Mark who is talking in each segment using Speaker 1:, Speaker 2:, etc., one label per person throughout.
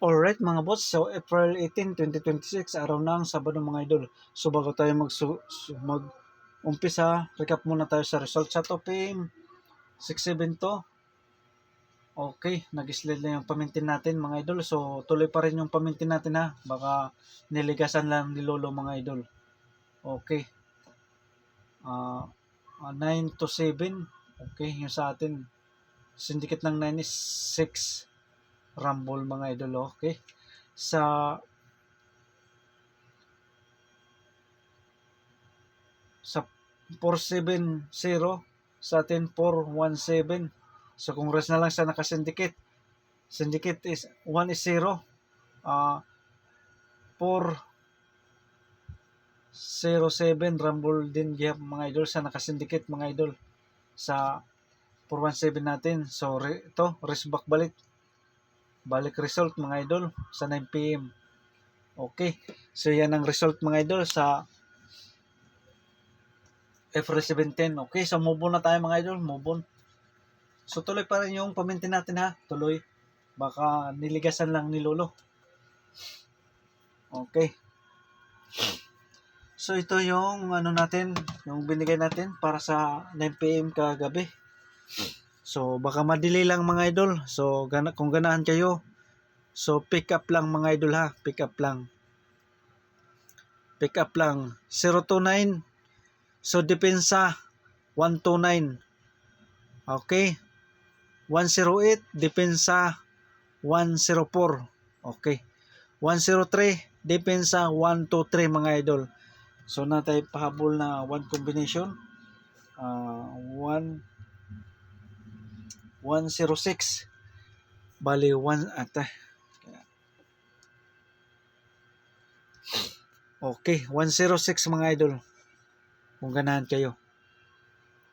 Speaker 1: Alright mga boss, so April 18, 2026, araw ng Sabado mga idol. So bago tayo mag-umpisa, recap muna tayo sa result sa Topim 672. Okay, nag-slide na yung pamintin natin mga idol. So tuloy pa rin yung pamintin natin ha. Baka niligasan lang ni Lolo mga idol. Okay. 9 to 7. Okay, yung sa atin. Syndicate ng 9 is 6. Rumble mga idol. Okay. Sa 470 sa atin 417. So kung rest na lang sa nakasyndicate. Syndicate is 1 is 0. 407 rumble din gap mga idol sa nakasyndicate mga idol sa 417 natin. So ito rest back balik result mga idol sa 9 PM. Okay. So yan ang result mga idol sa April 17. Okay, so move on na tayo mga idol, move on. So tuloy pa rin yung pamintin natin ha, tuloy. Baka niligasan lang ni Lolo. Okay. So ito yung ano natin, yung binigay natin para sa 9 PM kagabi. So baka madili lang mga idol. So kung ganahan kayo, so pick up lang mga idol ha, pick up lang. Pick up lang 029. So depensa 129. Okay. 108 depensa 104. Okay. 103 depensa 123 mga idol. So natay pahabol na one combination. 106 bali 1 Okay, 106 mga idol. Kung ganahan kayo.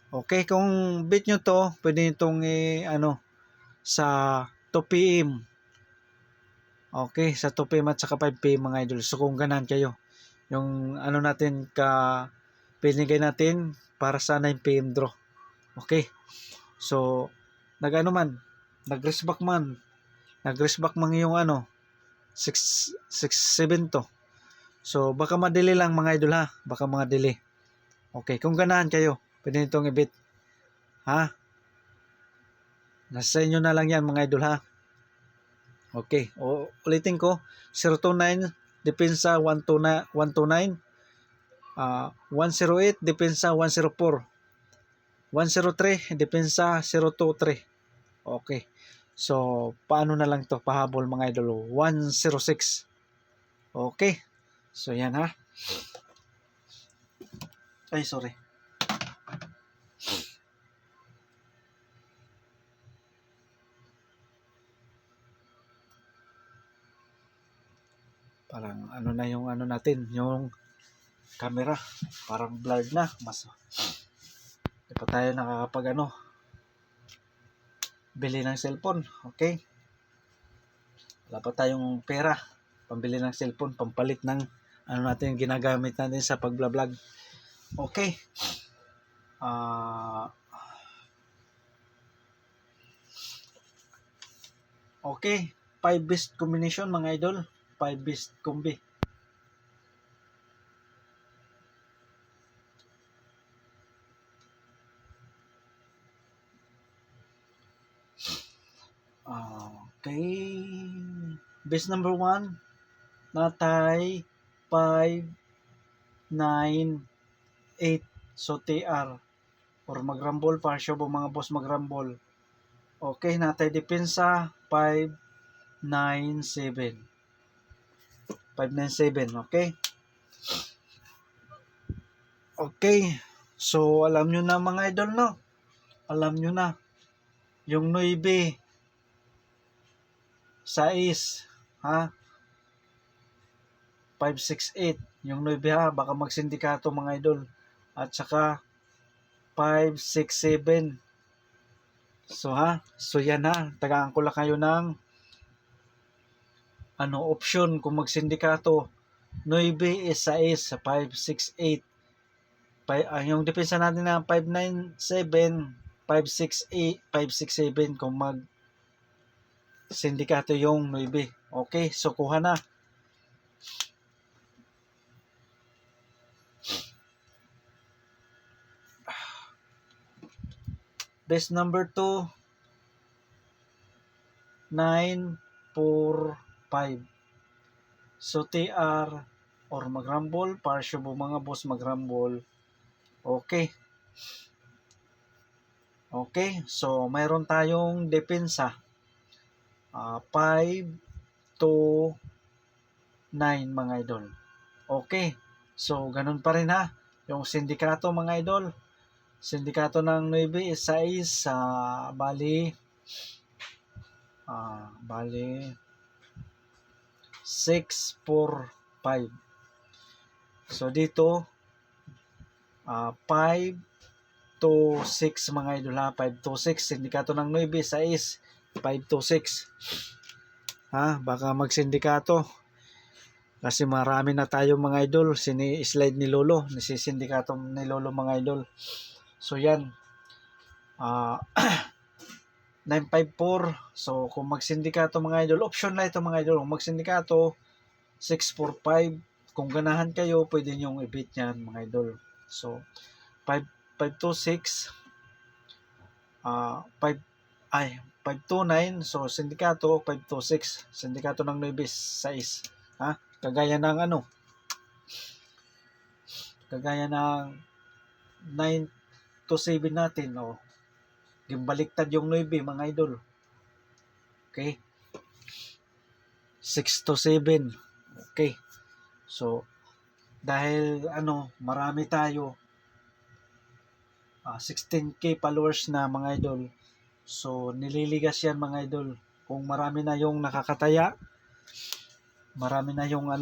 Speaker 1: Okay, kung bit nyo to, pwede itong sa 2 PM. Okay, sa 2 PM at saka 5 PM mga idol. So kung ganahan kayo, yung ano natin pinigay natin para sa 9 PM draw. Okay. So nag-risk back man yung 6 7 to. So baka madili lang mga idol ha, baka mga dili. Okay, kung ganahan kayo, pwede nitong i-bit. Ha? Nasa inyo na lang yan mga idol ha. Okay, ulitin ko, 029 depensa 129, 108 depensa 104, 103 depensa 023. Okay. So paano na lang to pahabol mga idol? 106. Okay. So yan ha. Ay sorry. Parang ano na yung natin, yung camera. Parang blurred na. Mas di pa tayo nakakapag bili ng cellphone. Okay. Wala pa tayong pera pambili ng cellphone, pampalit ng natin ginagamit natin sa pag-vlog. Okay. Okay, 5 best combination mga idol, 5 best combi. Okay, best number 1 natay 5 9 8. So TR or magrambol pa siya mga boss magrambol. Okay, natay depensa 5 9 7. 597, okay? Okay. So alam nyo na mga idol no. Alam nyo na yung 9 6 ha. 568 yung 9 ha, baka magsindikato mga idol. At saka 567. So ha, so yan ha, tagaan ko lang kayo ng option kung magsindikato. 9 is 6 sa 568. Yung depensa natin na 597, 568, 567 kung mag sindikato yung 9. Okay, so kuha na. Best number 2, 9, 4, 5. So TR or magrambol, parsyo po mga boss magrambol. Okay. Okay, so mayroon tayong depensa. 5 to 9 mga idol. Okay, so ganun pa rin ha. Yung sindikato mga idol. Sindikato ng 9 is 6, bali 6, 4, 5. So dito 5 to 6 mga idol ha. 5 to 6. Sindikato ng 9 is 6, 5 to 6. Ha, baka magsindikato. Kasi marami na tayo mga idol. Sini-slide ni Lolo. Nasisindikato ni Lolo mga idol. So yan. 954. So kung magsindikato mga idol, option na ito mga idol. Kung magsindikato 645. Kung ganahan kayo, pwede nyong i-beat yan mga idol. So 526 529. So sindikato 526. Sindikato ng 9 6. Ha? Kagaya ng 9 to 7 natin, gimbaliktad yung 9 mga idol. Okay? 6 to 7. Okay. So dahil marami tayo, 16k followers na mga idol. So nililigas yan mga idol. Kung marami na yung nakakataya, marami na yung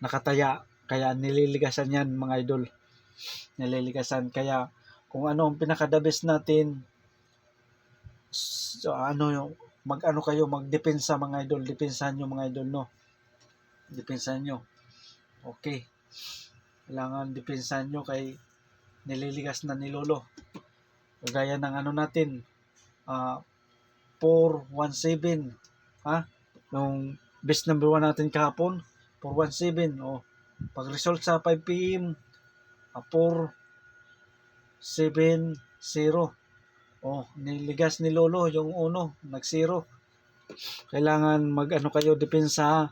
Speaker 1: nakataya, kaya nililigasan yan mga idol. Nililigasan. Kaya kung ang pinaka-the best natin, so yung magdepensa mga idol. Depensahan nyo mga idol, no? Depensahan nyo. Okay. Kailangan depensahan nyo kay nililigas na ni Lolo. Kagaya ng natin, 417. Ha? Nung best number 1 natin kahapon, 417. Pag result sa 5 PM, 470. Niligas ni Lolo yung nag-0. Kailangan kayo, depensahan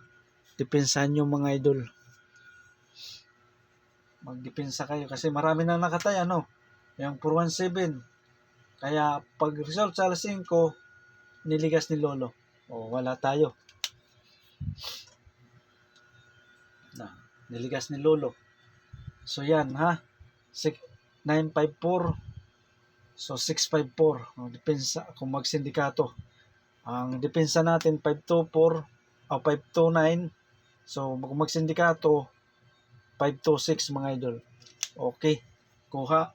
Speaker 1: nyo mga idol. Magdepensa kayo kasi marami na nakataya, yung 417. Kaya pag result sa alas 5, niligas ni Lolo. Wala tayo. Niligas ni Lolo. So yan ha. 954. So 654. Depensa kung magsindikato. Ang depensa natin 524 o 529. So kung magsindikato 526 mga idol. Okay. Kuha.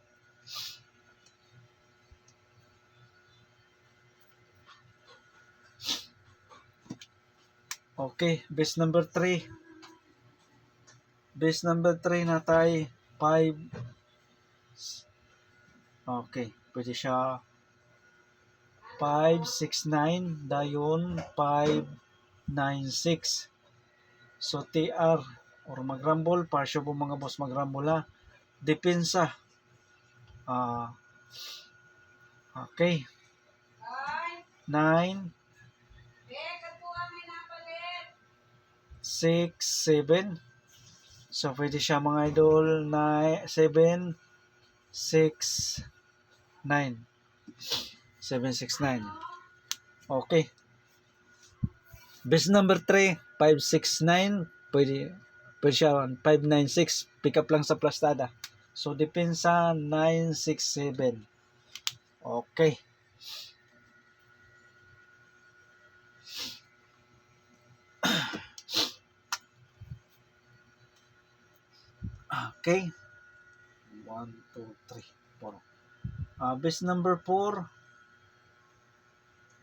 Speaker 1: Okay, base number 3. Base number 3 na tayo 5. Okay, pwede siya 569 dayon 596. So TR or magrambol, parsyo po mga boss magrambol ha. Depensa. Okay. 9 6 7. So pwede siya mga idol 7 6 9. 769. Okay. Best number 3, 569. Pwede siya 596. Pick up lang sa plastada. So depensa 967. Okay. Okay. 1, 2, 3, 4. Best number 4.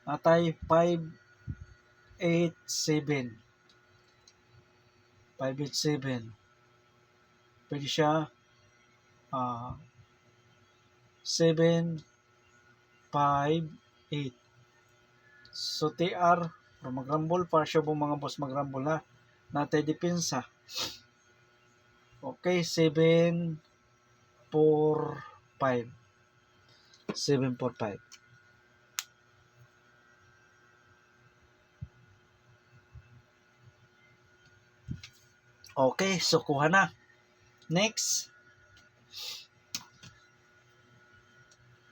Speaker 1: Atay 587. 587. Pwede siya 7 5 8. So TR or magrambol pa siya po mga boss, magrambol ha. Natay depensa. Okay, 745. 745. Okay, so kuha na. Next.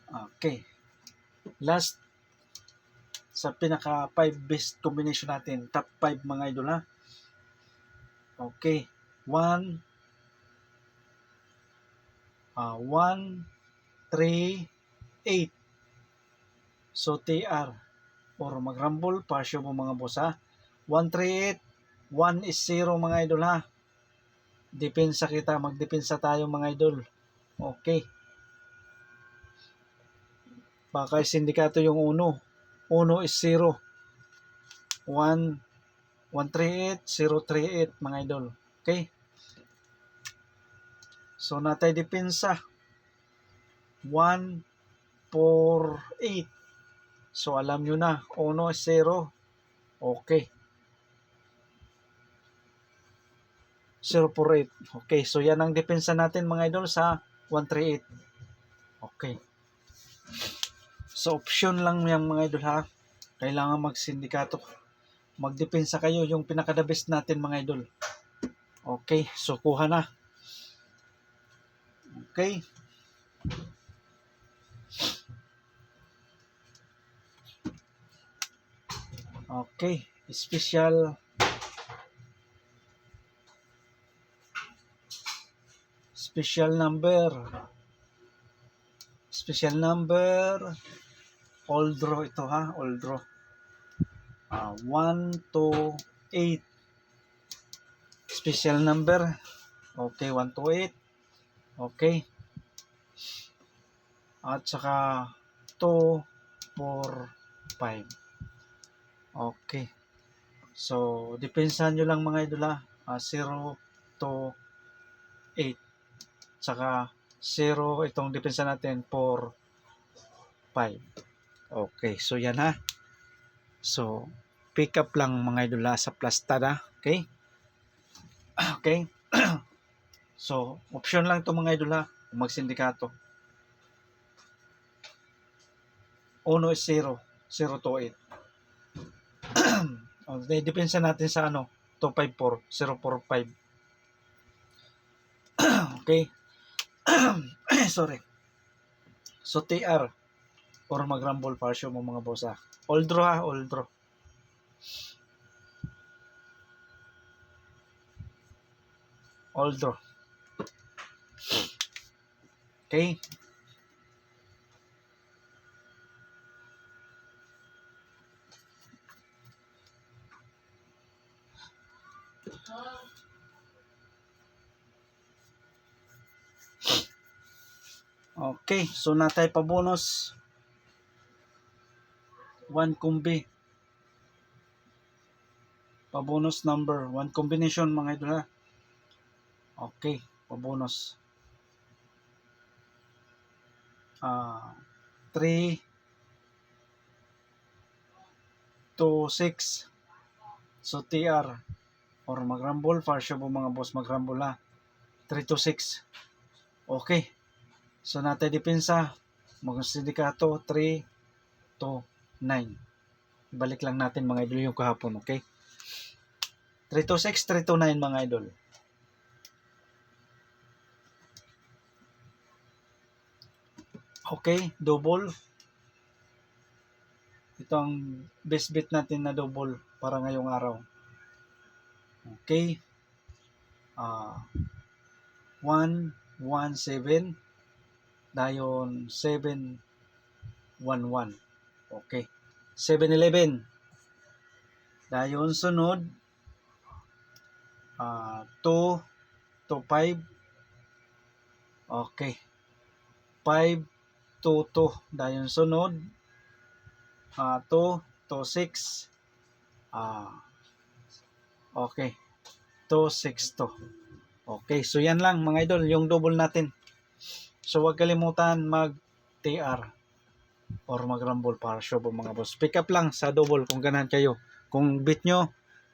Speaker 1: Okay. Last sa pinaka 5 best combination natin. Top 5 mga idol ha. Okay. 1 3 8. So TR or magrambol pasyo mo mga boss ha. 138. 1 is 0 mga idol ha. Depensa kita, magdepensa tayo mga idol. Okay. Baka sindikato yung 1. 1 is 0. 1 138 038 mga idol. Okay? So natay depensa 1 4 8. So alam nyo na 1 is 0. Okay. 048. Okay, so yan ang depensa natin mga idol sa 138. Okay. So option lang yung mga idol ha. Kailangan magsindikato. Magdepensa kayo yung pinaka-the best natin mga idol. Okay, so kuha na. Okay. Okay, special number. Special number. All draw ito ha, all draw. 1 to 8. Special number. Okay, 1 to 8. Okay. At saka 2, 4, 5. Okay. So, depensahan nyo lang mga idol ha. 0 to 8. Saka 0 itong depensa natin 4, 5. Okay. So, yan ha. So, pick up lang mga idol ha sa plastada. Okay. Okay. So, option lang ito mga idol ha. Magsindikato. 1 is 0. 0 to 8. Depensa natin sa 254, 045. Okay. Sorry. So TR or magrambol parsyo mo mga boss ha. All draw ha, all draw. All draw. Okay. Okay, so natay pa bonus 1 kumbi. Pa bonus number 1 combination mga idol ha. Okay, pa bonus 3 to 6. So TR or magrambol parsyo mo mga boss, magrambol ha. 3 to 6. Okay. So natay depensa magsindikato 3 to 9. Balik lang natin mga idol yung kahapon, okay? 3 to 6, 3 to 9 mga idol. Okay, double. Ito ang best bet natin na double para ngayong araw. Okay. 1, 1, 7. Dayon 7, 1, 1. Okay. 7-11. Dayon sunod 2 to 5. Okay. 5 to 2. Dayon sunod 2 to 6. Okay. 2, 6 to. Okay. So yan lang mga idol, yung double natin. So huwag kalimutan mag-TR. or mag-rumble para sure po mga boss. Pick up lang sa double kung ganahan kayo. Kung beat nyo,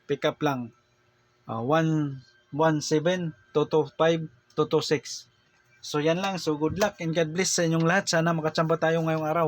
Speaker 1: pick up lang. 117, 225, 226. So yan lang. So good luck and God bless sa inyong lahat. Sana makachamba tayo ngayong araw.